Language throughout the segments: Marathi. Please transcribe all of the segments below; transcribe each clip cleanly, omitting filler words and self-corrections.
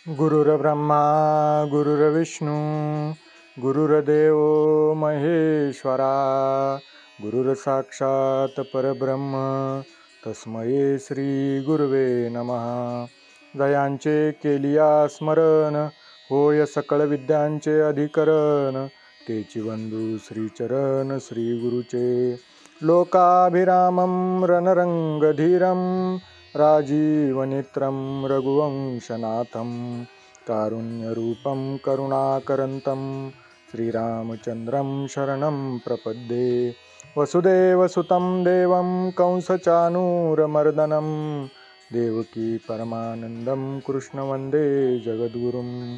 गुरुर्ब्रह्मा गुरुर्विष्णू गुरुर्देव महेश्वरा गुरुर्साक्षात परब्रह्म तस्मै श्री गुरुवे नमः. दयांचे केलिया स्मरण होय सकळ विद्यांचे अधिकरण. तेची वंदू श्रीचरण श्री गुरुचे. लोकाभिरामं रणरंगधीरं राजीवनेत्रं रघुवंशनाथं. कारुण्यरूपं करुणाकरन्तं श्रीरामचन्द्रं शरणं प्रपद्ये. वसुदेवसुतं देवं कंसचाणूरमर्दनं देवकी परमानन्दं कृष्ण वन्दे जगद्गुरुं.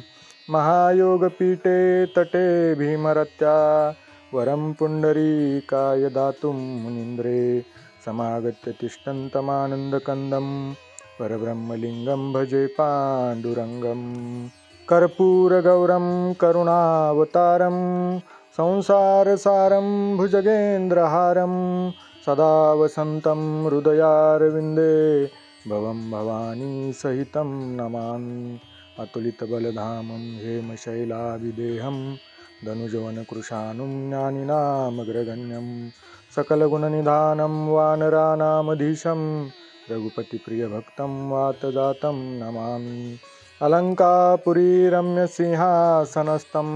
महायोगपीठे तटे भीमरत्या वरं पुण्डरीकाय दातुं मुनीन्द्रे. समागत्य तिष्ठन्तमानन्दकन्दं परब्रह्मलिङ्गं भजे पाण्डुरङ्गं. कर्पूरगौरं करुणावतारं संसारसारं भुजगेन्द्रहारं. सदा वसन्तं हृदयारविन्दे भवं भवानी सहितं नमामि. अतुलितबलधामं हेमशैलाभिदेहं धनुजवनकृशानुं ज्ञानिनामग्रगण्यं. सकलगुणनिधानं वानराणामधीशं रघुपतिप्रियभक्तं वातजातं नमामि. अलङ्कापुरी रम्यसिंहासनस्थं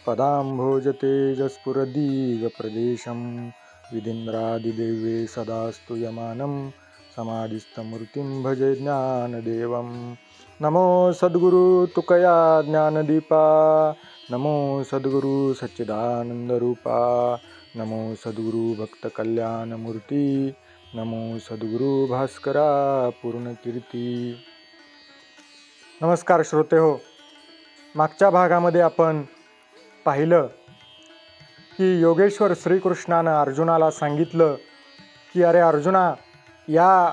पदाम्भोजतेजस्फुरदीघप्रदेशं. विधीन्द्रादिदेवे सदा स्तूयमानं समाधिस्थमूर्तिं भजे ज्ञानदेवं. नमो सद्गुरु तुकया ज्ञानदीपा नमो सद्गुरु सच्चिदानंदरूपा. नमो सद्गुरु भक्तकल्याणमूर्ती नमो सद्गुरु भास्करा पूर्णकीर्ती. नमस्कार श्रोते हो. मागच्या भागामध्ये आपण पाहिलं की योगेश्वर श्रीकृष्णानं अर्जुनाला सांगितलं की अरे अर्जुना, या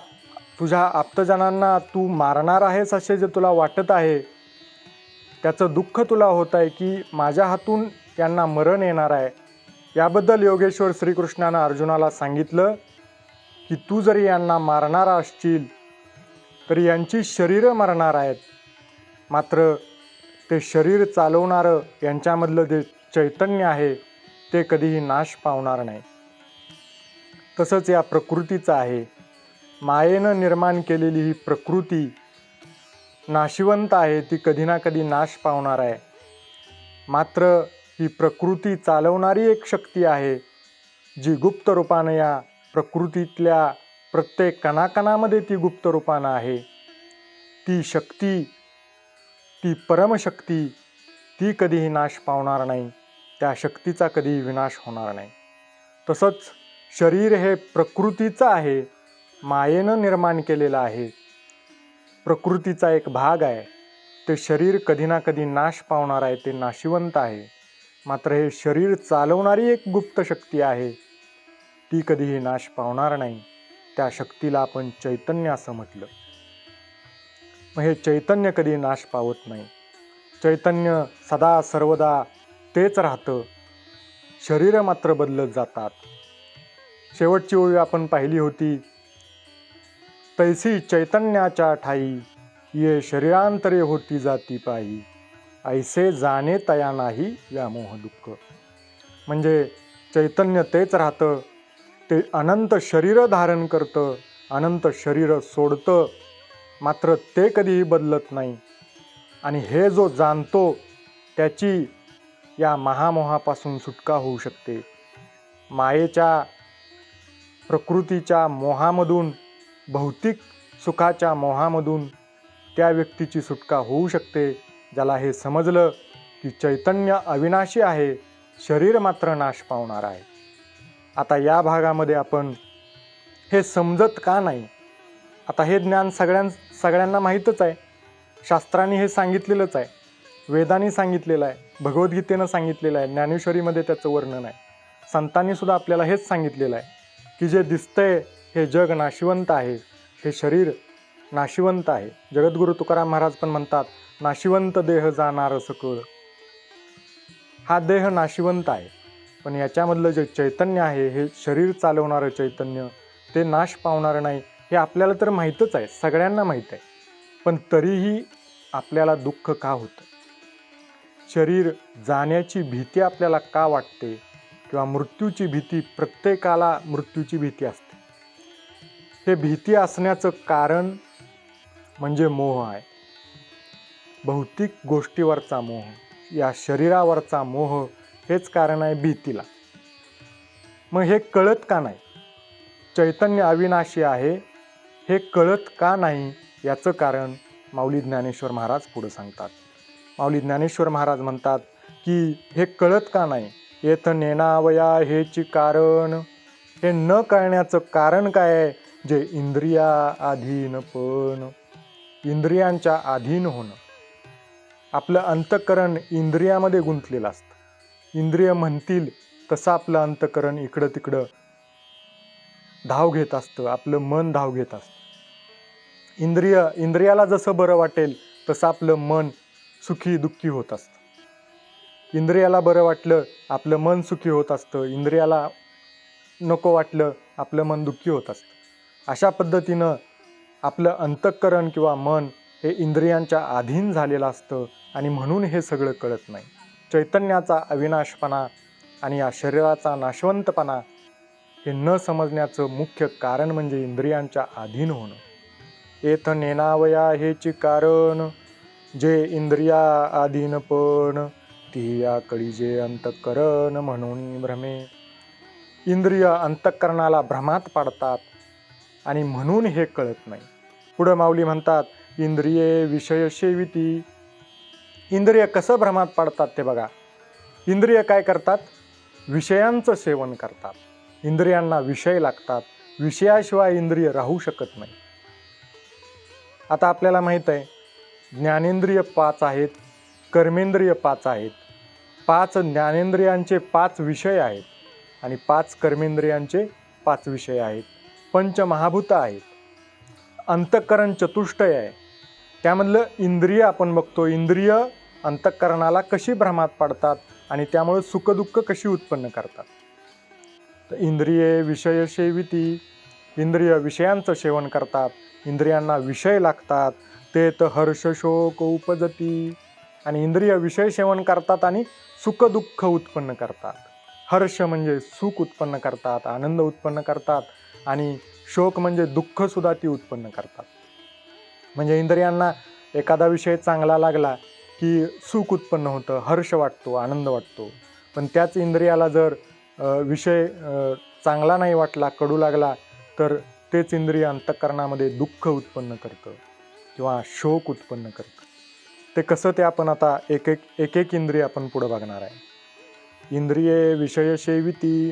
तुझ्या आप्तजनांना तू मारणार आहेस असे जे तुला वाटत आहे, त्याचं दुःख तुला होत आहे की माझ्या हातून यांना मरण येणार आहे. याबद्दल योगेश्वर श्रीकृष्णानं अर्जुनाला सांगितलं की तू जरी यांना मारणार असशील तरी यांची शरीरं मरणार आहेत, मात्र ते शरीर चालवणारं यांच्यामधलं जे चैतन्य आहे ते कधीही नाश पावणार नाही. तसंच या प्रकृतीचं आहे. मायेनं निर्माण केलेली ही प्रकृती नाशिवंत आहे, ती कधी ना कधी नाश पावणार आहे. मात्र ही प्रकृती चालवणारी एक शक्ती आहे जी गुप्त रूपानं या प्रकृतीतल्या प्रत्येक कणाकणामध्ये ती गुप्त रूपानं आहे. ती शक्ती, ती परमशक्ती, ती कधीही नाश पावणार नाही. त्या शक्तीचा कधीही विनाश होणार नाही. तसंच शरीर हे प्रकृतीचं आहे, मायेनं निर्माण केलेलं आहे, प्रकृतीचा एक भाग आहे. ते शरीर कधी ना कधी नाश पावणार आहे, ते नाशिवंत आहे. मात्र हे शरीर चालवणारी एक गुप्त शक्ती आहे, ती कधीही नाश पावणार नाही. त्या शक्तीला आपण चैतन्य असं म्हटलं. मग हे चैतन्य कधी नाश पावत नाही. चैतन्य सदा सर्वदा तेच राहतं. शरीरं मात्र बदलत जातात. शेवटची ओळी आपण पाहिली होती, तैसी चैतन्याच्या ठाई ये शरीरांतरे होती जाती पायी. ऐसे जाणे तया नाही व्यामोह दुःख. म्हणजे चैतन्य तेच राहतं, ते अनंत शरीर धारण करतं, अनंत शरीर सोडतं, मात्र ते कधीही बदलत नाही. आणि हे जो जाणतो त्याची या महामोहापासून सुटका होऊ शकते. मायेच्या प्रकृतीच्या मोहामधून, भौतिक सुखाच्या मोहामधून त्या व्यक्तीची सुटका होऊ शकते, ज्याला हे समजलं की चैतन्य अविनाशी आहे, शरीर मात्र नाश पावणार आहे. आता या भागामध्ये आपण हे समजत का नाही? आता हे ज्ञान सगळ्यांना माहीतच आहे. शास्त्रांनी हे सांगितलेलंच आहे, वेदांनी सांगितलेलं आहे, भगवद्गीतेनं सांगितलेलं आहे, ज्ञानेश्वरीमध्ये त्याचं वर्णन आहे. संतांनी सुद्धा आपल्याला हेच सांगितलेलं आहे की जे दिसतंय हे जग नाशिवंत आहे, हे शरीर नाशिवंत आहे. जगद्गुरु तुकाराम महाराज पण म्हणतात, नाशिवंत देह जाणार सकळ. हा देह नाशिवंत आहे, पण याच्यामधलं जे चैतन्य आहे, हे शरीर चालवणारं चैतन्य, ते नाश पावणार नाही. हे आपल्याला तर माहीतच आहे, सगळ्यांना माहीत आहे, पण तरीही आपल्याला दुःख का होतं? शरीर जाण्याची भीती आपल्याला का वाटते? किंवा मृत्यूची भीती, प्रत्येकाला मृत्यूची भीती असते. हे भीती असण्याचं कारण म्हणजे मोह आहे. भौतिक गोष्टीवरचा मोह, या शरीरावरचा मोह हेच कारण आहे भीतीला. मग हे कळत का नाही? चैतन्य अविनाशी आहे हे कळत का नाही याचं कारण माऊली ज्ञानेश्वर महाराज पुढे सांगतात. माऊली ज्ञानेश्वर महाराज म्हणतात की हे कळत का नाही? येथ नेणावया हेची कारण. हे न कळण्याचं कारण काय आहे? जे इंद्रिया अधीनपण, इंद्रियांच्या अधीन होणं. आपलं अंतःकरण इंद्रियामध्ये गुंतलेलं असतं. इंद्रिय म्हणतील तसं आपलं अंतःकरण इकडं तिकडं धाव घेत असतं, आपलं मन धाव घेत असतं. इंद्रियाला जसं बरं वाटेल तसं आपलं मन सुखी दुःखी होत असतं. इंद्रियाला बरं वाटलं आपलं मन सुखी होत असतं, इंद्रियाला नको वाटलं आपलं मन दुःखी होत असतं. अशा पद्धतीनं आपलं अंतःकरण किंवा मन हे इंद्रियांच्या अधीन झालेलं असतं आणि म्हणून हे सगळं कळत नाही. चैतन्याचा अविनाशपणा आणि या शरीराचा नाशवंतपणा हे न समजण्याचं मुख्य कारण म्हणजे इंद्रियांच्या अधीन होणं. येथ नेणावया हेची कारण, जे इंद्रिया अधीनपण, ती या कळी जे अंतःकरण म्हणून भ्रमे. इंद्रिय अंतःकरणाला भ्रमात पाडतात आणि म्हणून हे कळत नाही. पुढं माऊली म्हणतात, इंद्रिये विषय सेविती. इंद्रिय कसं भ्रमात पाडतात ते बघा. इंद्रिय काय करतात? विषयांचं सेवन करतात. इंद्रियांना विषय लागतात. विषयाशिवाय इंद्रिय राहू शकत नाही. आता आपल्याला माहीत आहे, ज्ञानेंद्रिय 5 आहेत, कर्मेंद्रिय 5 आहेत. 5 ज्ञानेंद्रियांचे 5 विषय आहेत आणि 5 कर्मेंद्रियांचे 5 विषय आहेत. पंचमहाभूत आहेत. अंतःकरण चतुष्टय आहे. त्यामधलं इंद्रिय आपण बघतो. इंद्रिय अंतःकरणाला कशी भ्रमात पाडतात आणि त्यामुळे सुखदुःख कशी उत्पन्न करतात. तर इंद्रिये विषय सेविती. इंद्रिय विषयांचं सेवन करतात, इंद्रियांना विषय लागतात. ते तर हर्ष शोक उपजती. आणि इंद्रिय विषय सेवन करतात आणि सुखदुःख उत्पन्न करतात. हर्ष म्हणजे सुख उत्पन्न करतात, आनंद उत्पन्न करतात, आणि शोक म्हणजे दुःख सुद्धा ती उत्पन्न करतात. म्हणजे इंद्रियांना एखादा विषय चांगला लागला की सुख उत्पन्न होतं, हर्ष वाटतो, आनंद वाटतो. पण त्याच इंद्रियाला जर विषय चांगला नाही वाटला, कडू लागला, तर तेच इंद्रिय अंतःकरणामध्ये दुःख उत्पन्न करतं किंवा शोक उत्पन्न करतं. ते कसं ते आपण आता एक एक इंद्रिय आपण पुढं बघणार आहे. इंद्रिये विषय सेविती,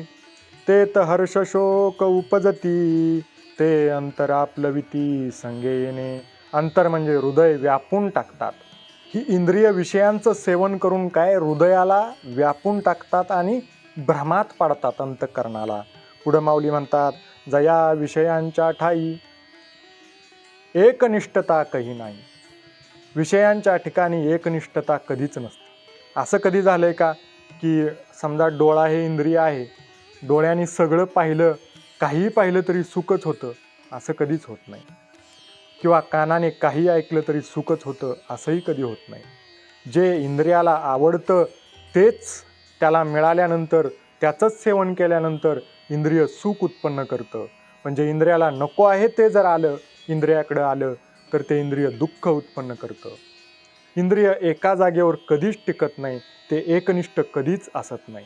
ते तर हर्ष शोक उपजती, ते अंतराप्लविती संगे येणे. अंतर म्हणजे हृदय व्यापून टाकतात. ही इंद्रिय विषयांचं सेवन करून काय हृदयाला व्यापून टाकतात आणि भ्रमात पाडतात अंतःकरणाला. पुढं माऊली म्हणतात, जया विषयांच्या ठाई एकनिष्ठता कही नाही. विषयांच्या ठिकाणी एकनिष्ठता कधीच नसते. असं कधी झालंय का की समजा डोळा हे इंद्रिय आहे, डोळ्यांनी सगळं पाहिलं, काहीही पाहिलं तरी सुखच होतं, असं कधीच होत नाही. किंवा कानाने काही ऐकलं तरी सुखच होतं, असंही कधी होत नाही. जे इंद्रियाला आवडतं तेच त्याला मिळाल्यानंतर, त्याचंच सेवन केल्यानंतर इंद्रिय सुख उत्पन्न करतं. म्हणजे इंद्रियाला नको आहे ते जर आलं, इंद्रियाकडं आलं, तर ते इंद्रिय दुःख उत्पन्न करतं. इंद्रिय एका जागेवर कधीच टिकत नाही, ते एकनिष्ठ कधीच असत नाही.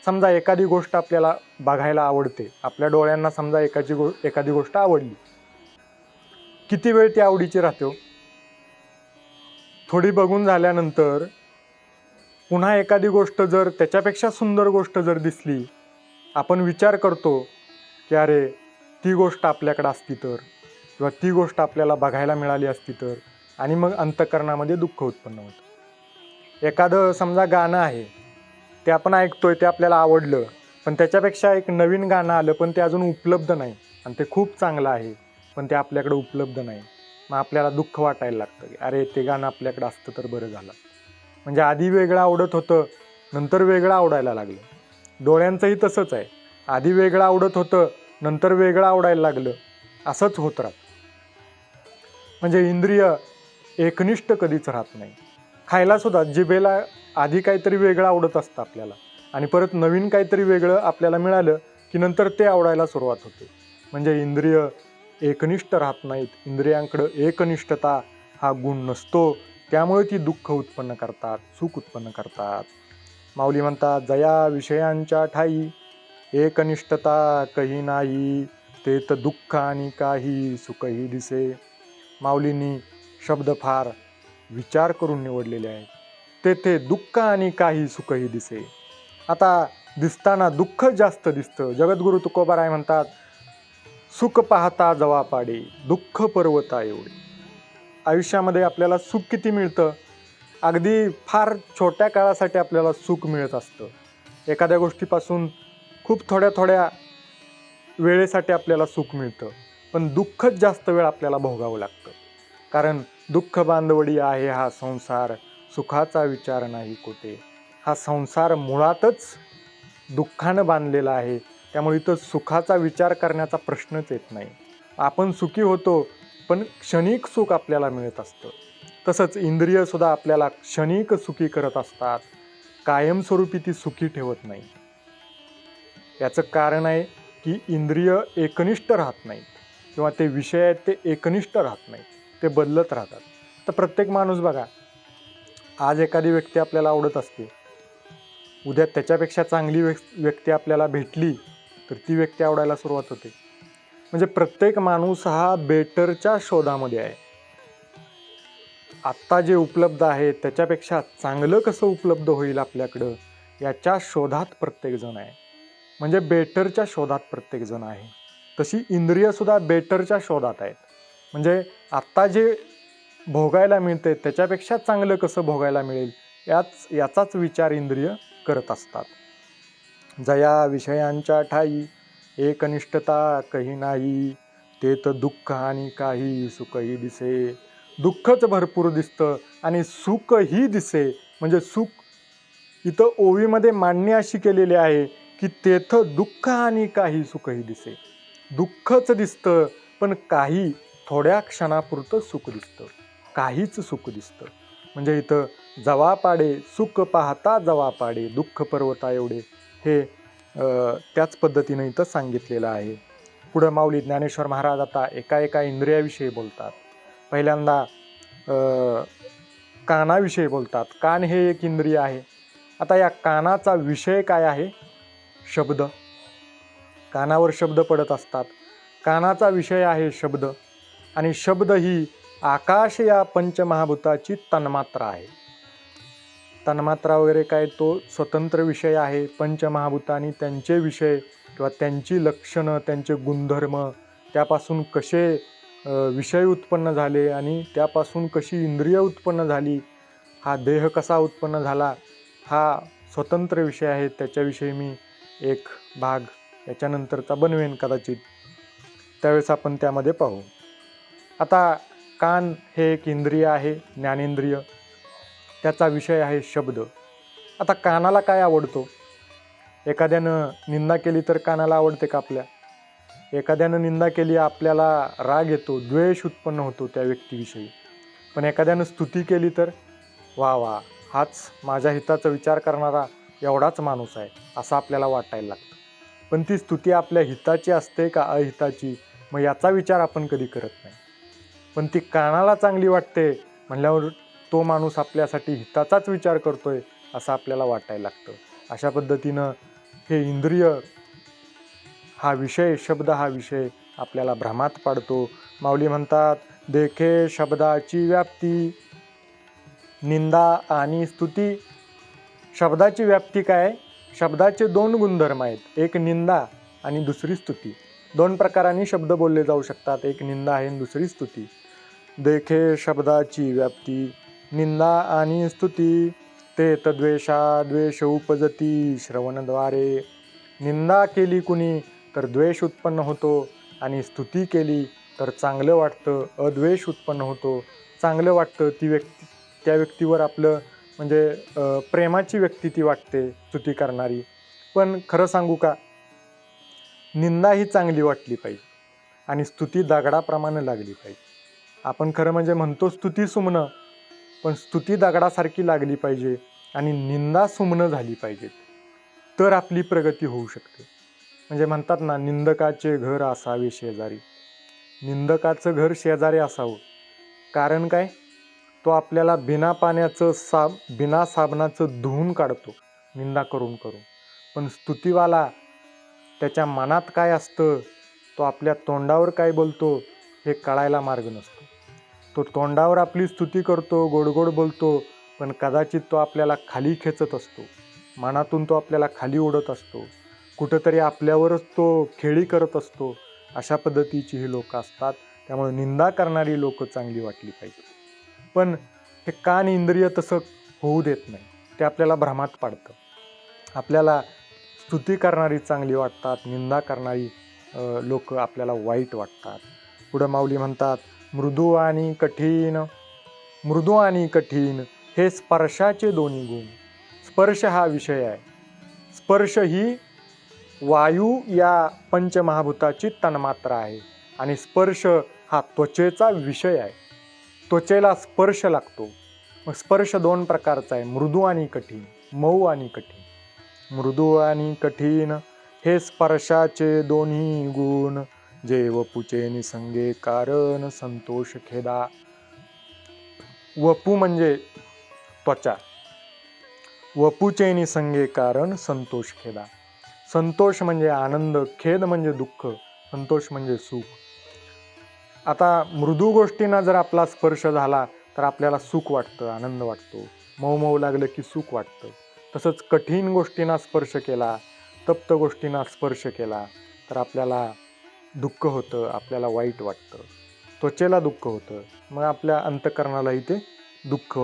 समजा एखादी गोष्ट आपल्याला बघायला आवडते, आपल्या डोळ्यांना समजा एखादी गोष्ट आवडली, किती वेळ ती आवडीची राहते हो? थोडी बघून झाल्यानंतर पुन्हा एखादी गोष्ट जर त्याच्यापेक्षा सुंदर गोष्ट जर दिसली, आपण विचार करतो की अरे ती गोष्ट आपल्याकडे असती तर, किंवा ती गोष्ट आपल्याला बघायला मिळाली असती तर, आणि मग अंतःकरणामध्ये दुःख उत्पन्न होतं. एखादं समजा गाणं आहे, ते आपण ऐकतोय, ते आपल्याला आवडलं, पण त्याच्यापेक्षा एक नवीन गाणं आलं, पण ते अजून उपलब्ध नाही, आणि ते खूप चांगलं आहे, पण ते आपल्याकडे उपलब्ध नाही. मग आपल्याला दुःख वाटायला लागतं की अरे ते गाणं आपल्याकडे असतं तर बरं झालं. म्हणजे आधी वेगळं आवडत होतं, नंतर वेगळं आवडायला लागलं. डोळ्यांचंही तसंच आहे. आधी वेगळं आवडत होतं, नंतर वेगळं आवडायला लागलं. असंच होत राहतं. म्हणजे इंद्रिय एकनिष्ठ कधीच राहत नाही. खायला सुद्धा जिभेला आधी काहीतरी वेगळं आवडत असतं आपल्याला, आणि परत नवीन काहीतरी वेगळं आपल्याला मिळालं की नंतर ते आवडायला सुरुवात होते. म्हणजे इंद्रिय एकनिष्ठ राहत नाहीत. इंद्रियांकडं एकनिष्ठता हा गुण नसतो. त्यामुळे ती दुःख उत्पन्न करतात, सुख उत्पन्न करतात. माऊली म्हणतात, जया विषयांच्या ठाई एकनिष्ठता कही नाही, तेत दुःख आणि काही सुखही दिसे. माऊलींनी शब्द फार विचार करून निवडलेले आहेत. तेथे दुःख आणि काही सुखही दिसे. आता दिसताना दुःख जास्त दिसतं. जगद्गुरु तुकोबाराय म्हणतात, सुख पाहता जवा पाडे, दुःख पर्वता एवढे. आयुष्यामध्ये आपल्याला सुख किती मिळतं? अगदी फार छोट्या काळासाठी आपल्याला सुख मिळत असतं. एखाद्या गोष्टीपासून खूप थोड्या थोड्या वेळेसाठी आपल्याला सुख मिळतं, पण दुःखच जास्त वेळ आपल्याला भोगावं लागतं. कारण दुःख बांधवडी आहे हा संसार, सुखाचा विचार नाही कोठे. हा संसार मुळातच दुःखानं बांधलेला आहे. त्यामुळे इथं सुखाचा विचार करण्याचा प्रश्नच येत नाही. आपण सुखी होतो, पण क्षणिक सुख आपल्याला मिळत असतं. तसंच इंद्रियसुद्धा आपल्याला क्षणिक सुखी करत असतात, कायमस्वरूपी ती सुखी ठेवत नाही. याचं कारण आहे की इंद्रिय एकनिष्ठ राहत नाहीत, किंवा ते विषय आहेत ते एकनिष्ठ राहत नाहीत, ते बदलत राहतात. तर प्रत्येक माणूस बघा, आज एखादी व्यक्ती आपल्याला आवडत असते, उद्या त्याच्यापेक्षा चांगली व्यक्ती आपल्याला भेटली तर ती व्यक्ती आवडायला सुरुवात होते. म्हणजे प्रत्येक माणूस हा बेटरच्या शोधामध्ये आहे. आत्ता जे उपलब्ध आहे त्याच्यापेक्षा चांगलं कसं उपलब्ध होईल आपल्याकडं, याच्या शोधात प्रत्येकजण आहे. म्हणजे बेटरच्या शोधात प्रत्येकजण आहे. तशी इंद्रियसुद्धा बेटरच्या शोधात आहेत. म्हणजे आत्ता जे भोगायला मिळते त्याच्यापेक्षा चांगलं कसं भोगायला मिळेल, याचाच विचार इंद्रिय करत असतात. जया विषयांच्या ठाई एकनिष्ठता कही नाही, तेत दुःख आणि काही सुखही दिसे. दुःखच भरपूर दिसतं आणि सुखही दिसे. म्हणजे सुख इथं ओवीमध्ये मांडणी अशी केलेली आहे की तेथं दुःख आणि काही सुखही दिसे. दुःखच दिसतं, पण काही थोड्या क्षणापुरतं सुख दिसतं, काहीच सुख दिसतं. म्हणजे इथं जवा पाडे, सुख पाहता जवा पाडे, दुःख पर्वता एवढे, हे त्याच पद्धतीनं इथं सांगितलेलं आहे. पुढं माऊली ज्ञानेश्वर महाराज आता एका इंद्रियाविषयी बोलतात. पहिल्यांदा कानाविषयी बोलतात. कान हे एक इंद्रिय आहे. आता या कानाचा विषय काय आहे? शब्द. कानावर शब्द पडत असतात. कानाचा विषय आहे शब्द, आणि शब्द ही आकाश या पंचमहाभूताची तन्मात्रा आहे. तन्मात्रा वगैरे काय तो स्वतंत्र विषय आहे. पंचमहाभूतांनी त्यांचे विषय किंवा त्यांची लक्षणं, त्यांचे गुणधर्म, त्यापासून कसे विषय उत्पन्न झाले आणि त्यापासून कशी इंद्रिय उत्पन्न झाली, हा देह कसा उत्पन्न झाला, हा स्वतंत्र विषय आहे. त्याच्याविषयी मी एक भाग याच्यानंतरचा बनवेन कदाचित, त्यावेळेस आपण त्यामध्ये पाहू. आता कान हे एक इंद्रिय आहे, ज्ञानेंद्रिय. त्याचा विषय आहे शब्द. आता कानाला काय आवडतो? एखाद्यानं निंदा केली तर कानाला आवडते का आपल्या? एखाद्यानं निंदा केली, आपल्याला राग येतो, द्वेष उत्पन्न होतो त्या व्यक्तीविषयी. पण एखाद्यानं स्तुती केली तर वा वा, हाच माझ्या हिताचा विचार करणारा एवढाच माणूस आहे असं आपल्याला वाटायला लागतं. पण ती स्तुती आपल्या हिताची असते का अहिताची, मग याचा विचार आपण कधी करत नाही. पण ती कानाला चांगली वाटते म्हणल्यावर तो माणूस आपल्यासाठी हिताचाच विचार करतोय असं आपल्याला वाटायला लागतं. अशा पद्धतीनं हे इंद्रिय, हा विषय, शब्द हा विषय आपल्याला भ्रमात पाडतो. माऊली म्हणतात, देखे शब्दाची व्याप्ती, निंदा आणि स्तुती. शब्दाची व्याप्ती काय? शब्दाचे दोन गुणधर्म आहेत, एक निंदा आणि दुसरी स्तुती. दोन प्रकारांनी शब्द बोलले जाऊ शकतात, एक निंदा आहे आणि दुसरी स्तुती. देखे शब्दाची व्याप्ती, निंदा आणि स्तुती, ते तद्वेषा द्वेष उपजती श्रवणद्वारे. निंदा केली कुणी तर द्वेष उत्पन्न होतो, आणि स्तुती केली तर चांगलं वाटतं, अद्वेष उत्पन्न होतो, चांगलं वाटतं. त्या व्यक्तीवर आपलं म्हणजे प्रेमाची व्यक्ती ती वाटते स्तुती करणारी. पण खरं सांगू का, निंदा ही चांगली वाटली पाहिजे. आणि स्तुती दगडाप्रमाणे लागली पाहिजे. आपण खरं म्हणजे म्हणतो स्तुती सुमनं, पण स्तुती दगडासारखी लागली पाहिजे आणि निंदा सुमनं झाली पाहिजे, तर आपली प्रगती होऊ शकते. म्हणजे म्हणतात ना, निंदकाचे घर असावे शेजारी. निंदकाचं घर शेजारी असावं. कारण काय? तो आपल्याला बिना पाण्याचं बिना साबणाचं धुवून काढतो निंदा करून करून. पण स्तुतीवाला, त्याच्या मनात काय असतं, तो आपल्या तोंडावर काय बोलतो हे कळायला मार्ग नसतो. तो तोंडावर आपली स्तुती करतो, गोडगोड बोलतो, पण कदाचित तो आपल्याला खाली खेचत असतो. मनातून तो आपल्याला खाली ओढत असतो. कुठंतरी आपल्यावरच तो खेळी करत असतो. अशा पद्धतीची ही लोक असतात. त्यामुळे निंदा करणारी लोक चांगली वाटली पाहिजे. पण हे कान इंद्रिय तसं होऊ देत नाही. ते आपल्याला भ्रमात पाडतं. आपल्याला स्तुती करणारी चांगली वाटतात, निंदा करणारी लोक आपल्याला वाईट वाटतात. पुढं माऊली म्हणतात, मृदू आणि कठीण. मृदू आणि कठीण हे स्पर्शाचे दोन्ही गुण. स्पर्श हा विषय आहे. स्पर्श ही वायू या पंचमहाभूताची तन्मात्रा आहे आणि स्पर्श हा त्वचेचा विषय आहे. त्वचेला स्पर्श लागतो. मग स्पर्श दोन प्रकारचा आहे, मृदू आणि कठीण, मऊ आणि कठीण. मृदू आणि कठीण हे स्पर्शाचे दोन्ही गुण, जे वपूचे निसंगे कारण संतोष खेदा. वपू म्हणजे त्वचा, वपूचे निसंगे कारण संतोष खेदा. संतोष म्हणजे आनंद, खेद म्हणजे दुःख, संतोष म्हणजे सुख. आता मृदू गोष्टींना जर आपला स्पर्श झाला तर आपल्याला सुख वाटतं, आनंद वाटतो. मऊ मऊ लागलं की सुख वाटतं. तसंच कठीण गोष्टींना स्पर्श केला, तप्त गोष्टींना स्पर्श केला तर आपल्याला दुःख होतं, आपल्याला वाईट वाटतं. त्वचेला दुःख होतं, मग आपल्या अंतःकरणालाही ते दुःख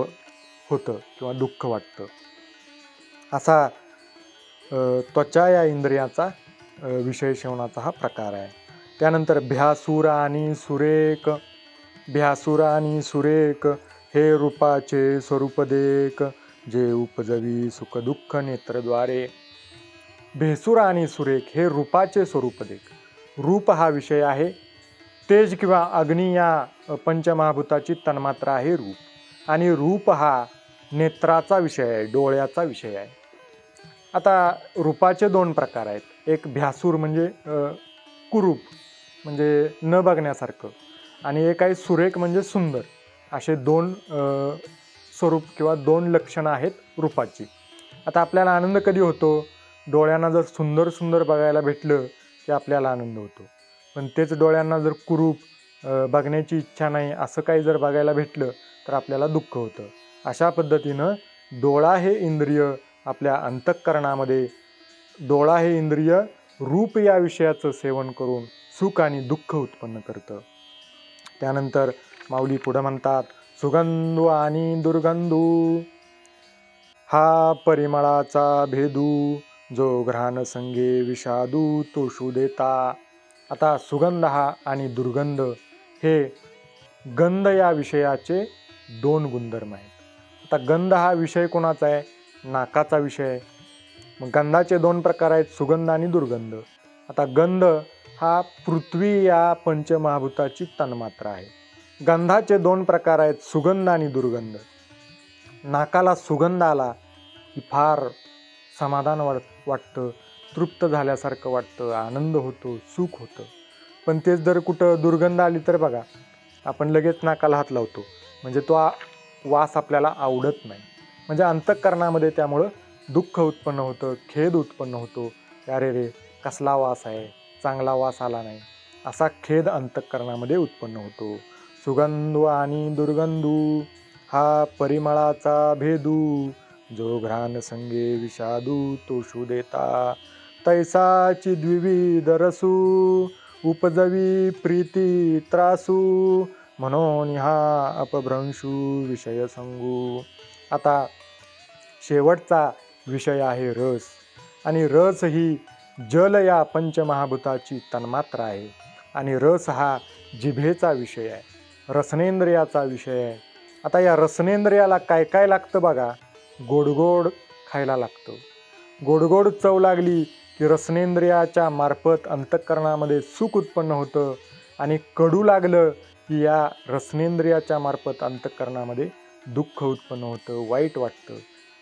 होतं किंवा दुःख वाटतं. असा त्वचा या इंद्रियाचा विषय सेवनाचा हा प्रकार आहे. त्यानंतर भ्यासूर आणि सुरेख. भ्यासूर आणि सुरेख हे रूपाचे स्वरूप देख, जे उपजवी सुख दुःख नेत्रद्वारे. भेसूर आणि सुरेख हे रूपाचे स्वरूप देख. रूप हा विषय आहे. तेज किंवा अग्नी या पंचमहाभूताची तन्मात्रा आहे रूप. आणि रूप हा नेत्राचा विषय आहे, डोळ्याचा विषय आहे. आता रूपाचे दोन प्रकार आहेत. एक भ्यासूर म्हणजे कुरूप, म्हणजे न बघण्यासारखं, आणि एक आहे सुरेख म्हणजे सुंदर. असे दोन स्वरूप किंवा दोन लक्षणं आहेत रूपाची. आता आपल्याला आनंद कधी होतो? डोळ्यांना जर सुंदर सुंदर बघायला भेटलं की आपल्याला आनंद होतो. पण तेच डोळ्यांना जर कुरूप, बघण्याची इच्छा नाही असं काही जर बघायला भेटलं तर आपल्याला दुःख होतं. अशा पद्धतीनं डोळा हे इंद्रिय आपल्या अंतःकरणामध्ये, डोळा हे इंद्रिय रूप या विषयाचं सेवन करून सुख आणि दुःख उत्पन्न करतं. त्यानंतर माऊली पुढं म्हणतात, सुगंधू आणि दुर्गंधू हा परिमळाचा भेदू, जो घ्राण संगे विषादू तोषू देता. आता सुगंध हा आणि दुर्गंध हे गंध या विषयाचे दोन गुणधर्म आहेत. आता गंध हा विषय कोणाचा आहे? नाकाचा विषय आहे. मग गंधाचे दोन प्रकार आहेत, सुगंध आणि दुर्गंध. आता गंध हा पृथ्वी या पंचमहाभूताची तन्मात्रा आहे. गंधाचे दोन प्रकार आहेत, सुगंध आणि दुर्गंध. नाकाला सुगंध आला की फार समाधान वाटतं, तृप्त झाल्यासारखं वाटतं, आनंद होतो, सुख होतं. पण तेच जर कुठं दुर्गंध आली तर बघा, आपण लगेच नाकाला हात लावतो. म्हणजे तो वास आपल्याला आवडत नाही. म्हणजे अंतःकरणामध्ये त्यामुळं दुःख उत्पन्न होतं, खेद उत्पन्न होतो. अरे रे, कसला वास आहे, चांगला वास आला नाही, असा खेद अंतःकरणामध्ये उत्पन्न होतो. सुगंधू आणि दुर्गंधू हा परिमळाचा भेदू, जो घ्राण संगे विषादू तोषू देता. तैसाची द्विविध रसू, उपजवी प्रीती त्रासू, म्हणून हा अपभ्रंशू विषय संगू. आता शेवटचा विषय आहे रस. आणि रस ही जल या पंचमहाभूताची तन्मात्रा आहे. आणि रस हा जिभेचा विषय आहे, रसनेंद्रियाचा विषय आहे. आता या रसनेंद्रियाला काय काय लागतं बघा? गोडगोड खायला लागतं. गोडगोड चव लागली की रसनेंद्रियाच्या मार्फत अंतःकरणामध्ये सुख उत्पन्न होतं. आणि कडू लागलं की या रसनेंद्रियाच्या मार्फत अंतःकरणामध्ये दुःख उत्पन्न होतं, वाईट वाटतं.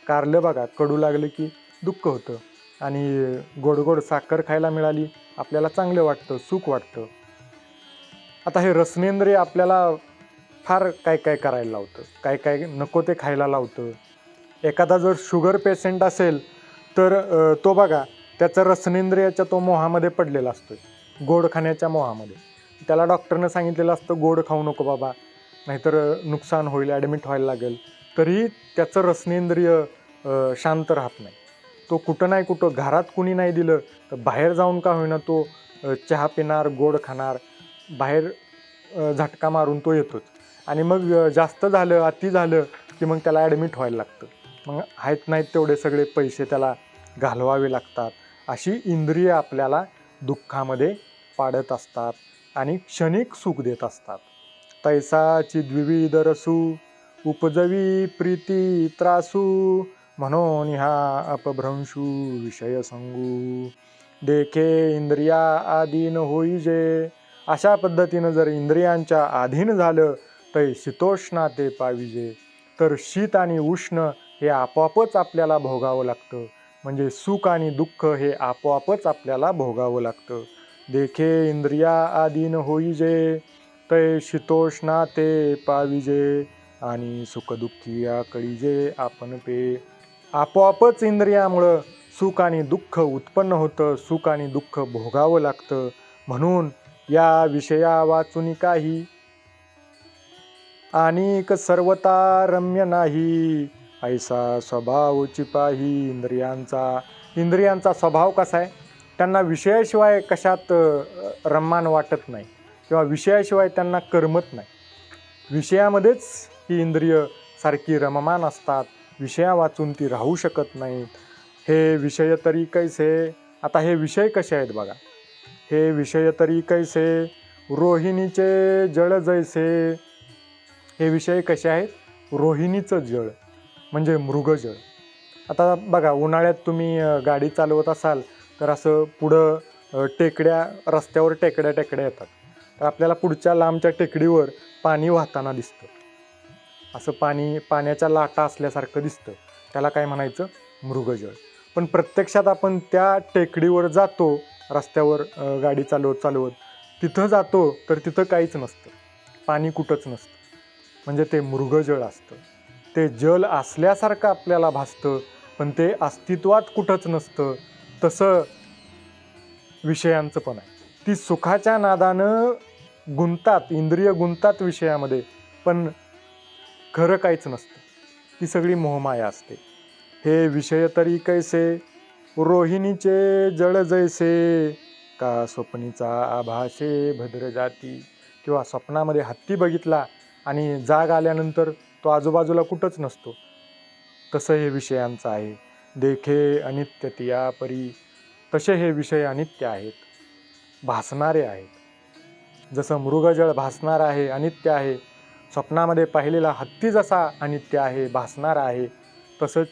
कारलं बघा, कडू लागलं की दुःख होतं आणि गोड गोड साखर खायला मिळाली आपल्याला चांगलं वाटतं, सुख वाटतं. आता हे रसनेंद्रिय आपल्याला फार काय काय करायला लावतं, काय काय नको ते खायला लावतं. एखादा जर शुगर पेशंट असेल तर तो बघा त्याचं रसनेंद्रियाच्या तो मोहामध्ये पडलेला असतो, गोड खाण्याच्या मोहामध्ये. त्याला डॉक्टरनं सांगितलेलं असतं गोड खाऊ नको बाबा, नाहीतर नुकसान होईल, ॲडमिट व्हायला लागेल. तरीही त्याचं रसनेंद्रिय शांत राहत नाही. तो कुठं नाही कुठं, घरात कुणी नाही दिलं तर बाहेर जाऊन का होईना तो चहा पिणार, गोड खाणार, बाहेर झटका मारून तो येतोच. आणि मग जास्त झालं, अति झालं की मग त्याला ॲडमिट व्हायला लागतं. मग आहेत नाहीत तेवढे सगळे पैसे त्याला घालवावे लागतात. अशी इंद्रिय आपल्याला दुःखामध्ये पाडत असतात आणि क्षणिक सुख देत असतात. तैसाची द्विविध रसू उपजवी प्रीती त्रासू, म्हणून ह्या अपभ्रंशू विषय संगू, देखे इंद्रिया आधीन होईजे. अशा पद्धतीनं जर इंद्रियांच्या अधीन झालं तर शीतोष्णा ते पाविजे. तर शीत आणि उष्ण हे आपोआपच आपल्याला भोगावं लागतं. म्हणजे सुख आणि दुःख हे आपोआपच आपल्याला भोगावं लागतं. देखे इंद्रिया आधीन होईजे, तै शीतोष्णा ते पाविजे, आणि सुखदुःखी या कळीजे आपण पे. आपोआपच इंद्रियामुळं सुख आणि दुःख उत्पन्न होतं, सुख आणि दुःख भोगावं लागतं. म्हणून या विषया वाचून काही अनेक सर्वता रम्य नाही, ऐसा स्वभाव चिपाही इंद्रियांचा. इंद्रियांचा स्वभाव कसा आहे, त्यांना विषयाशिवाय कशात रम्मान वाटत नाही किंवा विषयाशिवाय त्यांना करमत नाही. विषयामध्येच ही इंद्रिय सारखी रममान असतात, विषया वाचून ती राहू शकत नाहीत. हे विषय तरी कैसे, आता हे विषय कसे आहेत बघा. हे विषय तरी कैसे, रोहिणीचे जळ जैसे. हे विषय कसे आहेत, रोहिणीचं जळ म्हणजे मृगजळ. आता बघा उन्हाळ्यात तुम्ही गाडी चालवत असाल तर असं पुढं टेकड्या, रस्त्यावर टेकड्या येतात. तर आपल्याला पुढच्या लांबच्या टेकडीवर पाणी वाहताना दिसतं, असं पाण्याच्या लाटा असल्यासारखं दिसतं. त्याला काय म्हणायचं, मृगजळ. पण प्रत्यक्षात आपण त्या टेकडीवर जातो, रस्त्यावर गाडी चालवत तिथं जातो तर तिथं काहीच नसतं, पाणी कुठंच नसतं. म्हणजे ते मृगजळ असतं. ते जल असल्यासारखं आपल्याला भासतं पण ते अस्तित्वात कुठंच नसतं. तसं विषयांचं पण आहे. ती सुखाच्या नादानं गुंतात, इंद्रिय गुंतात विषयामध्ये, पण खरं काहीच नसतं, ती सगळी मोहमाया असते. हे विषय तरी कैसे, रोहिणीचे जळ जैसे, का स्वप्नीचा आभासे भद्र जाती. किंवा स्वप्नामध्ये हत्ती बघितला आणि जाग आल्यानंतर तो आजूबाजूला कुठंच नसतो, तसं हे विषयांचं आहे. देखे अनित्यतिया परी, तसे हे विषय अनित्य आहेत, भासणारे आहेत. जसं मृगजळ भासणार आहे, अनित्य आहे, स्वप्नामध्ये पाहिलेला हत्ती जसा अनित्य आहे, भासणारा आहे, तसंच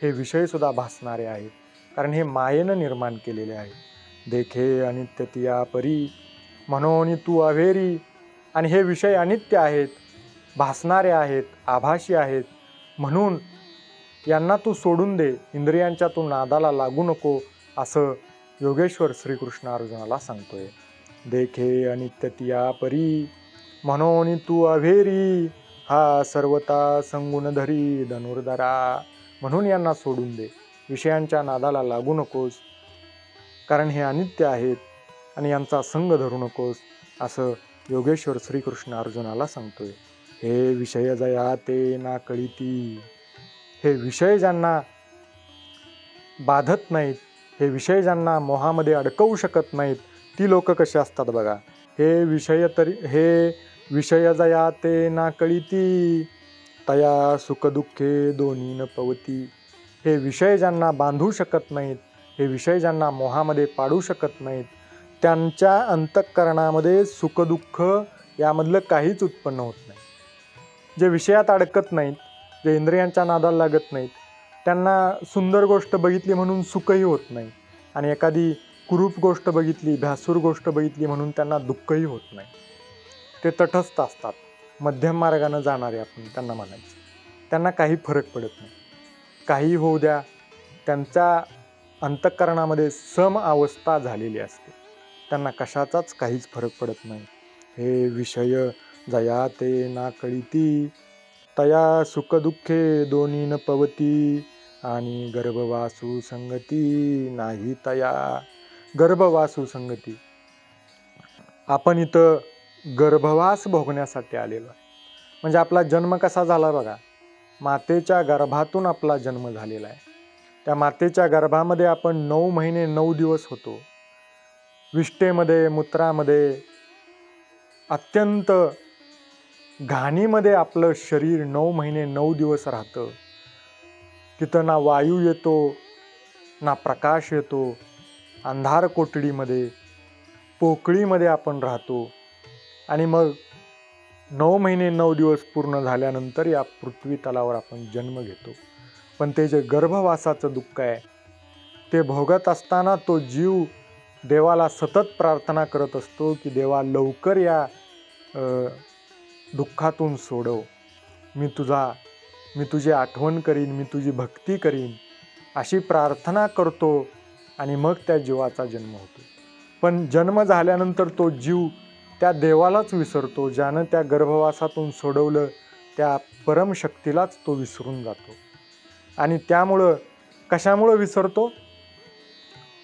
हे विषयसुद्धा भासणारे आहेत, कारण हे मायेनं निर्माण केलेले आहे. देखे अनित्यतिया परी, म्हणून तू अवेरी. आणि हे विषय अनित्य आहेत, भासणारे आहेत, आभासी आहेत, म्हणून यांना तू सोडून दे, इंद्रियांच्या तू नादाला लागू नको, असं योगेश्वर श्रीकृष्ण अर्जुनाला सांगतोय. देखे अनित्यतिया परी, म्हणून तू अभेरी, हा सर्वता संगुण धरी धनुर्धरा. म्हणून यांना सोडून दे, विषयांच्या नादाला लागू नकोस, कारण हे अनित्य आहेत आणि यांचा संग धरू नकोस, असं योगेश्वर श्रीकृष्ण अर्जुनाला सांगतोय. हे विषय जया ते ना कळीती. हे विषय ज्यांना बाधत नाहीत, हे विषय ज्यांना मोहामध्ये अडकवू शकत नाहीत, ती लोक कशी असतात बघा. हे विषय जया ते ना कळीती, तया सुखदुःखे दोन्ही न पवती. हे विषय ज्यांना बांधू शकत नाहीत, हे विषय ज्यांना मोहामध्ये पाडू शकत नाहीत, त्यांच्या अंतःकरणामध्ये सुखदुःख यामधलं काहीच उत्पन्न होत नाही. जे विषयात अडकत नाहीत, जे इंद्रियांच्या नादाला लागत नाहीत, त्यांना सुंदर गोष्ट बघितली म्हणून सुखही होत नाही. आणि एखादी कुरूप गोष्ट बघितली, भ्यासूर गोष्ट बघितली म्हणून त्यांना दुःखही होत नाही. ते तटस्थ असतात, मध्यम मार्गाने जाणारे आपण त्यांना म्हणायचं. त्यांना काही फरक पडत नाही. काही होऊ द्या, त्यांच्या अंतःकरणामध्ये सम अवस्था झालेली असते. त्यांना कशाचाच काहीच फरक पडत नाही. हे विषय जया ते ना कळीती, तया सुख दुःखे दोन्ही न पवती, आणि गर्भवासू संगती नाही तया. गर्भवासू संगती, आपण इथं गर्भवास भोगण्यासाठी आलेलो आहे. म्हणजे आपला जन्म कसा झाला बघा, मातेच्या गर्भातून आपला जन्म झालेला आहे. त्या मातेच्या गर्भामध्ये आपण 9 महिने 9 दिवस होतो. विष्ठेमध्ये, मूत्रामध्ये, अत्यंत घाणीमध्ये आपलं शरीर 9 महिने 9 दिवस राहतं. तिथं ना वायू येतो, ना प्रकाश येतो. अंधार कोठडीमध्ये, पोकळीमध्ये आपण राहतो. आणि मग 9 महिने 9 दिवस पूर्ण झाल्यानंतर या पृथ्वी तलावर आपण जन्म घेतो. पण ते जे गर्भवासाचं दुःख आहे, ते भोगत असताना तो जीव देवाला सतत प्रार्थना करत असतो की देवा लवकर या दुःखातून सोडव. मी तुझी आठवण करीन, मी तुझी भक्ती करीन, अशी प्रार्थना करतो. आणि मग त्या जीवाचा जन्म होतो. पण जन्म झाल्यानंतर तो जीव त्या देवालाच विसरतो, ज्यानं त्या गर्भवासातून सोडवलं. त्या परमशक्तीलाच तो विसरून जातो. आणि त्यामुळं कशामुळं विसरतो?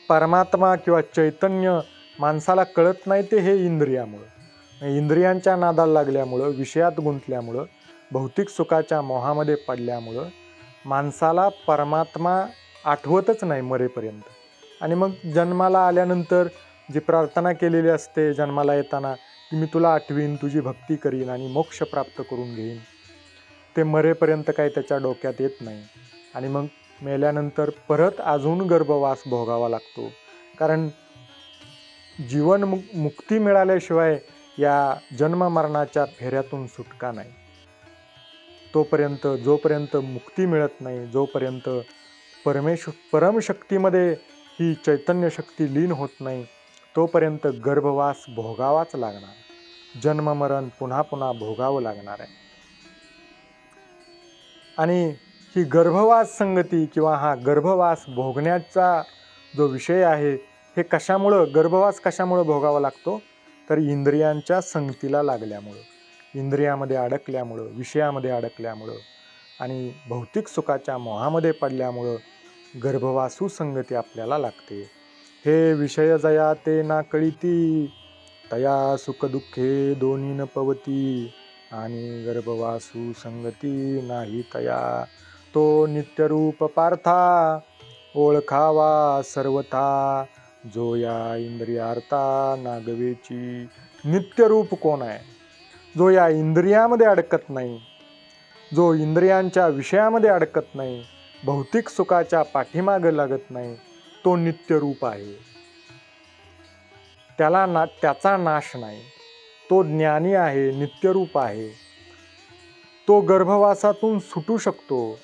परमात्मा किंवा चैतन्य माणसाला कळत नाही ते हे इंद्रियामुळं. इंद्रियांच्या नादाला लागल्यामुळं, विषयात गुंतल्यामुळं, भौतिक सुखाच्या मोहामध्ये पडल्यामुळं माणसाला परमात्मा आठवतच नाही मरेपर्यंत. आणि मग जन्माला आल्यानंतर जी प्रार्थना केलेली असते जन्माला येताना की मी तुला आठवीन, तुझी भक्ती करीन आणि मोक्ष प्राप्त करून घेईन, ते मरेपर्यंत काही त्याच्या डोक्यात येत नाही. आणि मग मेल्यानंतर परत अजून गर्भवास भोगावा लागतो. कारण जीवन मुक्ती मिळाल्याशिवाय या जन्म मरणाच्या फेऱ्यातून सुटका नाही. जोपर्यंत मुक्ती मिळत नाही, जोपर्यंत परमशक्तीमध्ये ही चैतन्य शक्ती लीन होत नाही, तोपर्यंत गर्भवास भोगावाच लागणार. जन्म मरण पुन्हा पुन्हा भोगावं लागणार आहे. आणि ही गर्भवास संगती किंवा हा गर्भवास भोगण्याचा जो विषय आहे, हे गर्भवास कशामुळं भोगावा लागतो? तर इंद्रियांच्या संगतीला लागल्यामुळं, इंद्रियामध्ये अडकल्यामुळं, विषयामध्ये अडकल्यामुळं आणि भौतिक सुखाच्या मोहामध्ये पडल्यामुळं गर्भवासू संगती आपल्याला लागते. हे विषय जया ते ना कळीती, तया सुख दुःखे दोन्ही न पवती, आणि गर्भवासू संगती नाही तया. तो नित्यरूप पार्था ओळखावा सर्वथा, जो या इंद्रियार्था नागवेची. नित्यरूप कोण आहे? जो या इंद्रियामध्ये अडकत नाही, जो इंद्रियांच्या विषयामध्ये अडकत नाही, भौतिक सुखाच्या पाठीमागे लागत नाही, तो नित्यरूप आहे. त्याचा नाश नाही. तो ज्ञानी आहे, नित्यरूप आहे. तो गर्भवासातून सुटू शकतो.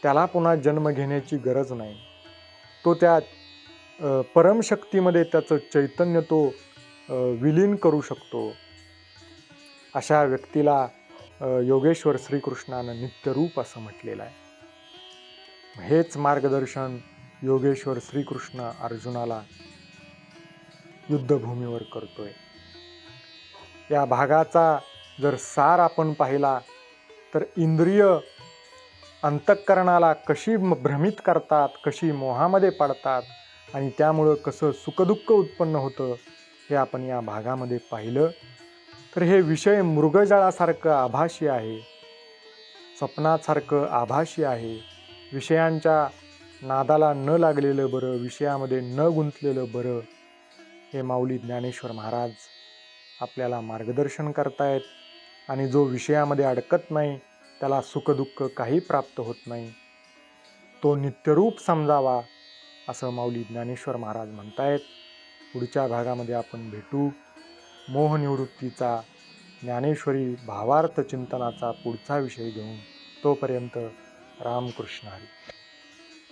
त्याला पुन्हा जन्म घेण्याची गरज नाही. तो त्या परमशक्तीमध्ये त्याचं चैतन्य तो विलीन करू शकतो. अशा व्यक्तीला योगेश्वर श्रीकृष्णानं नित्यरूप असं म्हटलेलं आहे. हेच मार्गदर्शन योगेश्वर श्रीकृष्ण अर्जुनाला युद्धभूमीवर करतोय. या भागाचा जर सार आपण पाहिला तर इंद्रिय अंतःकरणाला कशी भ्रमित करतात, कशी मोहामध्ये पडतात आणि त्यामुळं कसं सुखदुःख उत्पन्न होतं, हे आपण या भागामध्ये पाहिलं. तर हे विषय मृगजळासारखं आभासी आहे, स्वप्नासारखं आभासी आहे. विषयांच्या नादाला न लागलेलं बरं, विषयामध्ये न गुंतलेलं बरं, हे माऊली ज्ञानेश्वर महाराज आपल्याला मार्गदर्शन करतायत. आणि जो विषयामध्ये अडकत नाही, त्याला सुखदुःख काही प्राप्त होत नाही, तो नित्यरूप समजावा असं माऊली ज्ञानेश्वर महाराज म्हणतायत. पुढच्या भागामध्ये आपण भेटू. मोहनिवृत्तीचा, ज्ञानेश्वरी भावार्थ चिंतनाचा पुढचा विषय घेऊन. तोपर्यंत रामकृष्ण हरी.